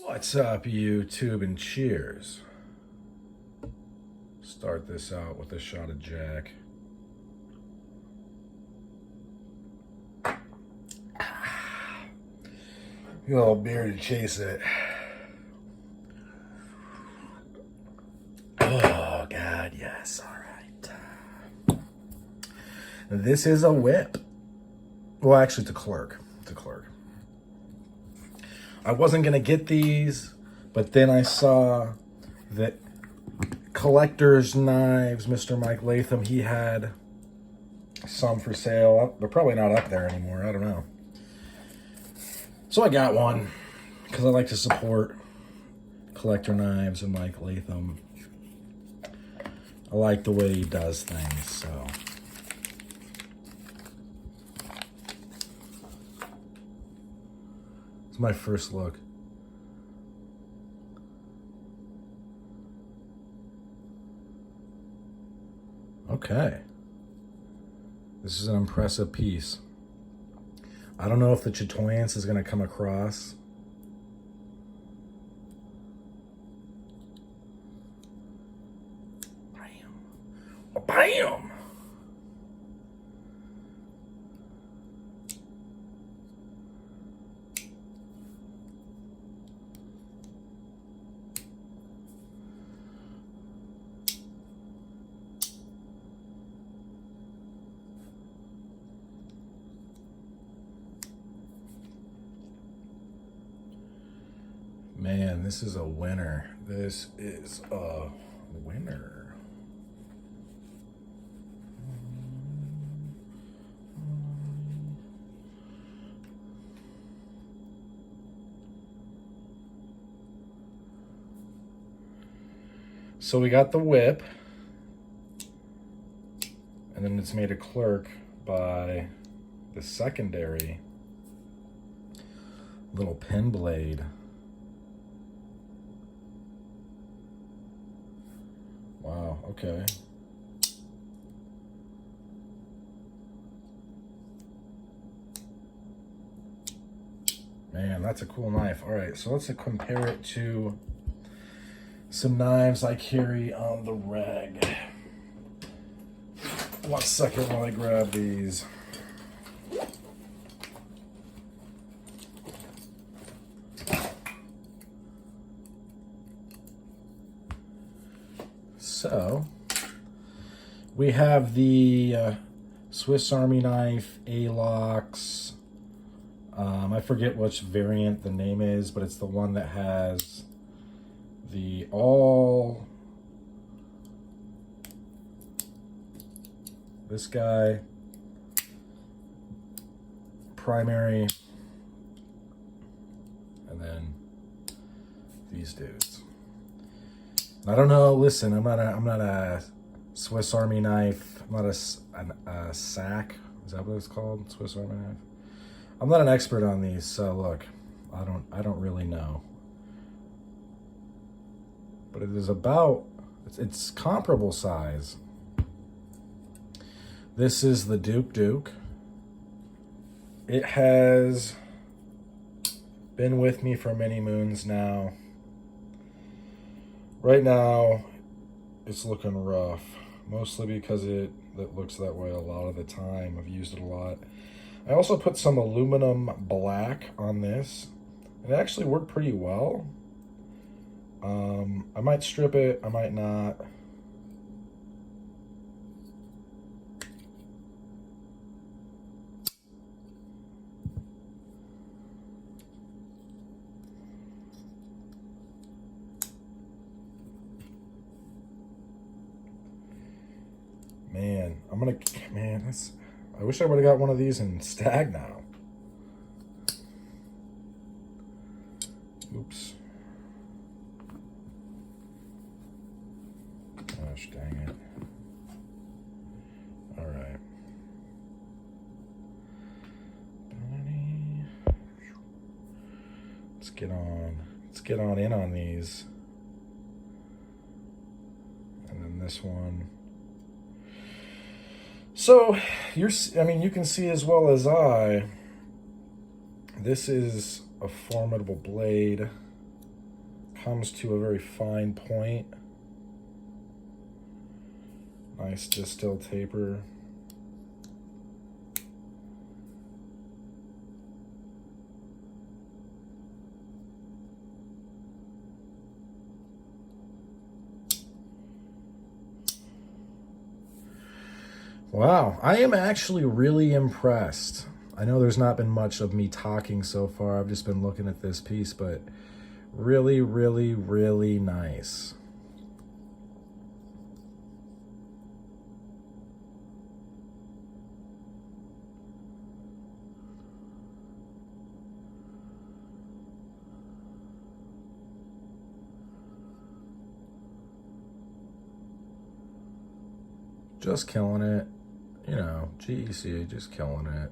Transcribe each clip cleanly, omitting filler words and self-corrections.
What's up, YouTube, and cheers. Start this out with a shot of Jack. A little beer to chase it. Oh, God, yes. All right. This is a whip. Well, actually, it's a Clerk. It's a Clerk. I wasn't going to get these, but then I saw that Collector's Knives, Mr. Mike Latham, he had some for sale. They're probably not up there anymore. I don't know. So I got one because I like to support Collector Knives and Mike Latham. I like the way he does things, so. It's my first look. Okay. This is an impressive piece. I don't know if the chatoyance is going to come across. Bam. Bam! Man, this is a winner. This is a winner. So we got the whip, and then it's made a Clerk by the secondary little pen blade. Wow, okay. Man, that's a cool knife. All right, so let's compare it to some knives I carry on the reg. 1 second while I grab these. So, we have the Swiss Army knife A-Locks. I forget which variant the name is, but it's the one that has the this guy, primary, and then these dudes. I don't know. Listen, I'm not a Swiss Army knife. I'm not a SAC. Is that what it's called? Swiss Army knife. I'm not an expert on these, so look, I don't really know. But it is about it's comparable size. This is the Duke. It has been with me for many moons now. Right now, it's looking rough, mostly because it looks that way a lot of the time. I've used it a lot. I also put some aluminum black on this. It actually worked pretty well. I might strip it, I might not. Man, I wish I would have got one of these in Stag now. Oops. Gosh dang it. All right. Let's get on in on these. And then this one. So, you can see as well as I, this is a formidable blade. comes to a very fine point. Nice distill taper. Wow, I am actually really impressed. I know there's not been much of me talking so far. I've just been looking at this piece, but really, really, really nice. Just killing it. You know, GEC, just killing it.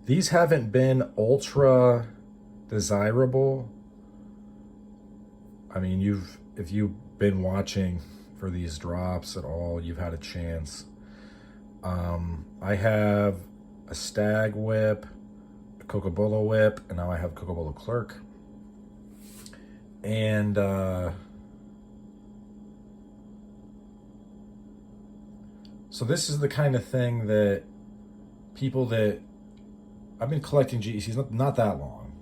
These haven't been ultra desirable. I mean, if you've been watching for these drops at all, you've had a chance. I have a Stag whip, a Cocobolo whip, and now I have Cocobolo Clerk. And so this is the kind of thing that people that I've been collecting GECs not that long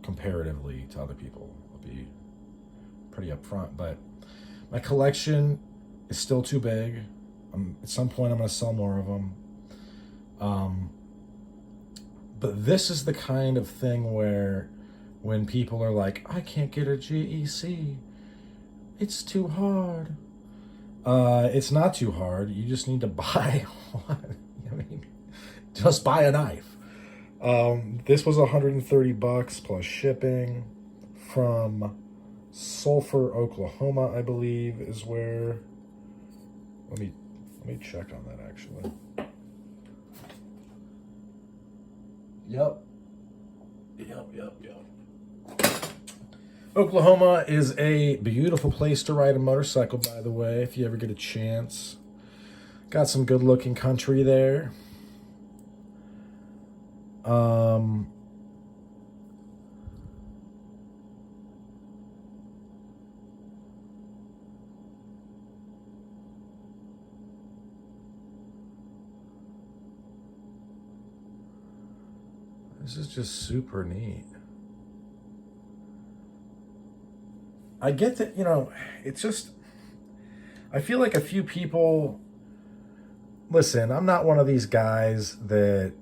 comparatively to other people. I'll be pretty upfront, but my collection is still too big. At some point I'm going to sell more of them. But this is the kind of thing where when people are like, I can't get a GEC, it's too hard. It's not too hard. You just need to buy one. I mean, just buy a knife. This was $130 plus shipping from Sulphur, Oklahoma, I believe is where. Let me check on that actually. Yep. Oklahoma is a beautiful place to ride a motorcycle, by the way, if you ever get a chance. Got some good looking country there. This is just super neat. I get that, you know, it's just, I feel like a few people, listen, I'm not one of these guys that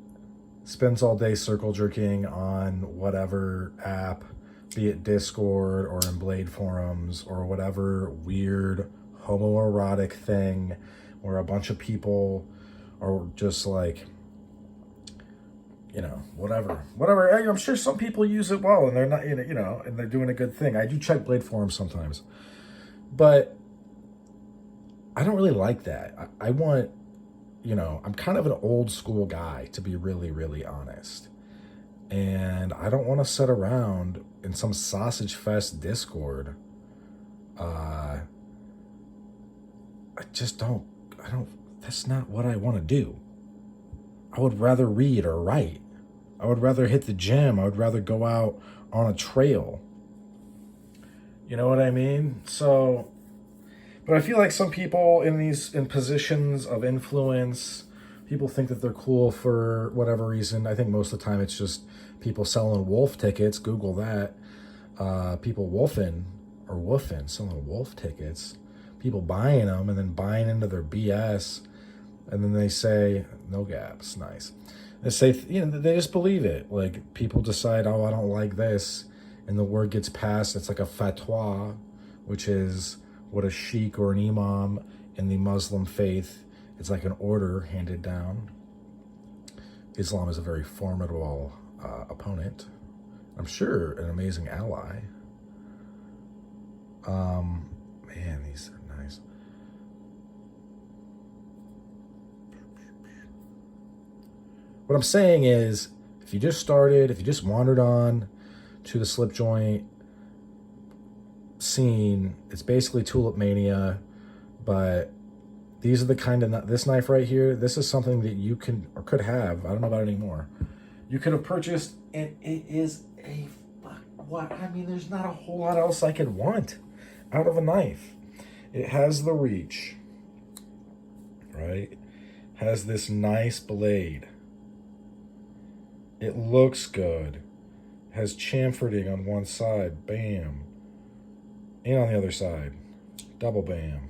spends all day circle jerking on whatever app, be it Discord or in Blade forums or whatever weird homoerotic thing where a bunch of people are just like, you know, whatever. I'm sure some people use it well and they're not, you know, and they're doing a good thing. I do check Blade forums sometimes, but I don't really like that. I want, you know, I'm kind of an old school guy, to be really, really honest. And I don't want to sit around in some sausage fest Discord. I don't, that's not what I want to do. I would rather read or write. I would rather hit the gym. I would rather go out on a trail. You know what I mean? So, but I feel like some people in positions of influence, people think that they're cool for whatever reason. I think most of the time it's just people selling wolf tickets. Google that. People woofing, selling wolf tickets. People buying them and then buying into their BS. And then they say, no gaps, nice. They say, you know, they just believe it. Like, people decide, oh, I don't like this. And the word gets passed. It's like a fatwa, which is what a sheikh or an imam in the Muslim faith, it's like an order handed down. Islam is a very formidable opponent. I'm sure an amazing ally. Man, these are nice. What I'm saying is, if you just started, if you just wandered on to the slip joint scene, it's basically Tulip Mania, but these are the kind of, this knife right here, this is something that you can, or could have, I don't know about it anymore, you could have purchased, and it is a what? I mean, there's not a whole lot else I could want out of a knife. It has the reach, right? Has this nice blade. It looks good. Has chamferding on one side, bam. And on the other side, double bam.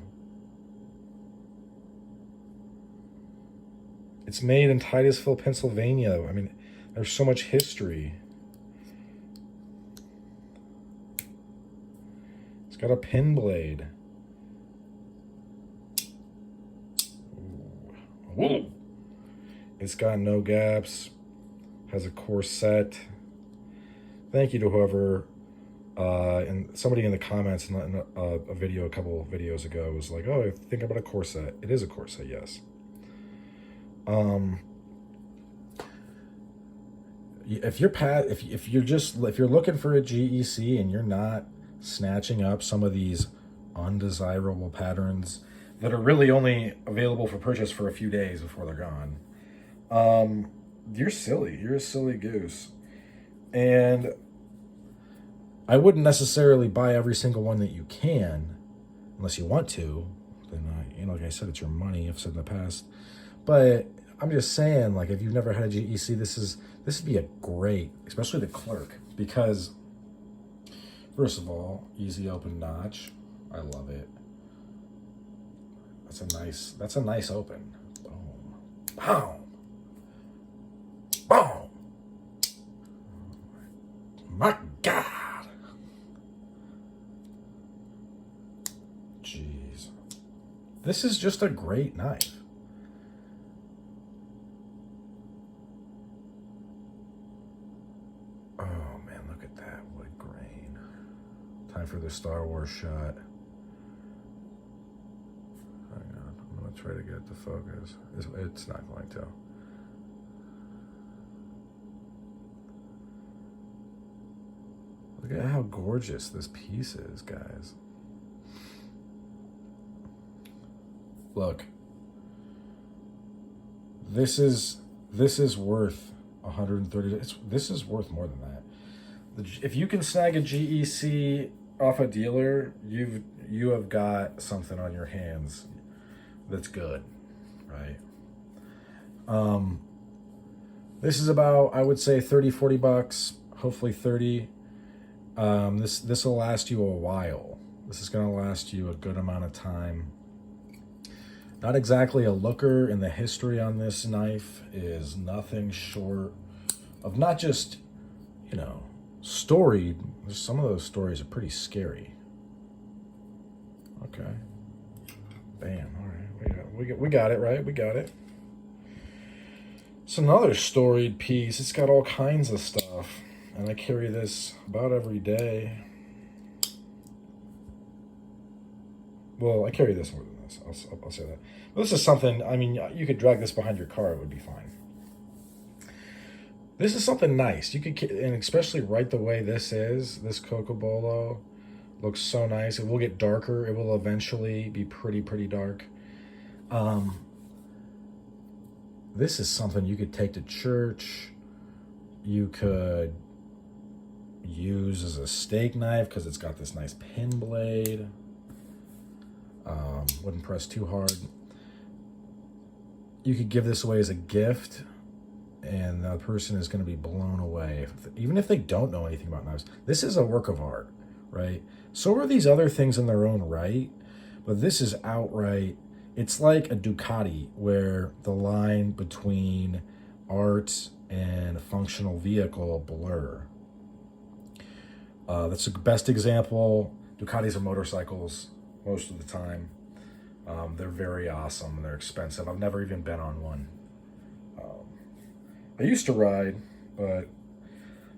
It's made in Titusville, Pennsylvania. I mean, there's so much history. It's got a pin blade. Whoa! It's got no gaps. Has a corset. Thank you to whoever, and somebody in the comments in a video a couple of videos ago was like, "Oh, I think about a corset." It is a corset, yes. If you're looking for a GEC and you're not snatching up some of these undesirable patterns that are really only available for purchase for a few days before they're gone, you're silly. You're a silly goose. And I wouldn't necessarily buy every single one that you can, unless you want to. Then, like I said, it's your money. I've said in the past. But I'm just saying, like, if you've never had a GEC, this would be a great, especially the Clerk, because first of all, easy open notch. I love it. That's a nice open. Boom. Boom. Boom. My God. Jeez. This is just a great knife. Oh man, look at that wood grain. Time for the Star Wars shot. Hang on, I'm gonna try to get it to focus. It's not going to. Look at how gorgeous this piece is, guys. Look. This is worth 130. This is worth more than that. If you can snag a GEC off a dealer, you have got something on your hands that's good, right? This is about, I would say, 30-40 bucks, hopefully 30. This will last you a while. This is going to last you a good amount of time. Not exactly a looker, and the history on this knife is nothing short of not just, storied. Some of those stories are pretty scary. Okay. Bam. All right. We got it, right? We got it. It's another storied piece. It's got all kinds of stuff. And I carry this about every day. Well, I carry this more than this. I'll say that. But this is something, I mean, you could drag this behind your car. It would be fine. This is something nice. You could, and especially right the way this is, this Cocobolo looks so nice. It will get darker. It will eventually be pretty dark. This is something you could take to church. You could use as a steak knife because it's got this nice pin blade. Wouldn't press too hard. You could give this away as a gift, and the person is going to be blown away. Even if they don't know anything about knives, this is a work of art, right? So are these other things in their own right, but this is outright. It's like a Ducati, where the line between art and a functional vehicle blur. That's the best example. Ducatis are motorcycles most of the time. They're very awesome and they're expensive. I've never even been on one. I used to ride, but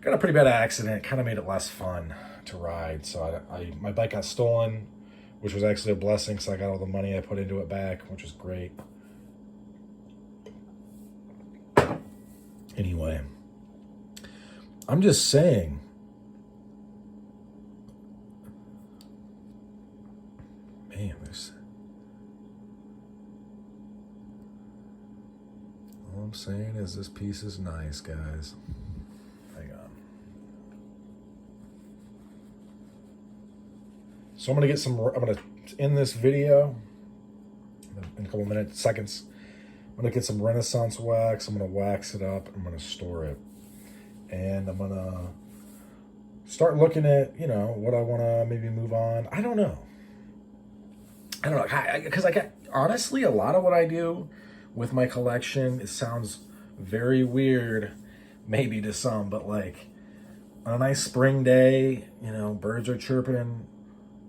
got a pretty bad accident. Kind of made it less fun to ride. So my bike got stolen, which was actually a blessing because I got all the money I put into it back, which was great. Anyway, I'm just saying, man, all I'm saying is this piece is nice, guys. Hang on. So I'm gonna end this video in a couple minutes, seconds. I'm gonna get some Renaissance wax. I'm gonna wax it up. I'm gonna store it, and I'm gonna start looking at, you know, what I want to maybe move on. I don't know, because I got, honestly, a lot of what I do with my collection, it sounds very weird, maybe to some, but like on a nice spring day, you know, birds are chirping.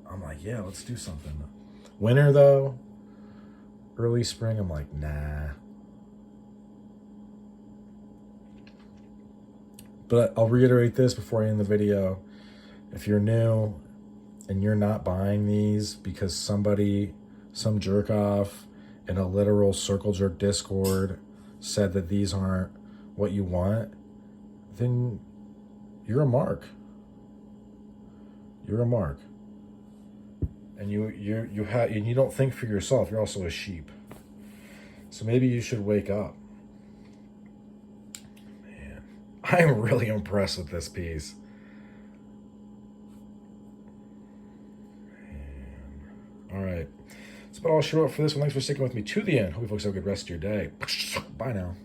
I'm like, yeah, let's do something. Winter though, early spring, I'm like, nah. But I'll reiterate this before I end the video. If you're new and you're not buying these because some jerk off in a literal circle jerk Discord said that these aren't what you want, then you're a mark. You're a mark. And you don't think for yourself. You're also a sheep. So maybe you should wake up. Man, I am really impressed with this piece. Man. All right. That's about all I show up for this one. Thanks for sticking with me to the end. Hope you folks have a good rest of your day. Bye now.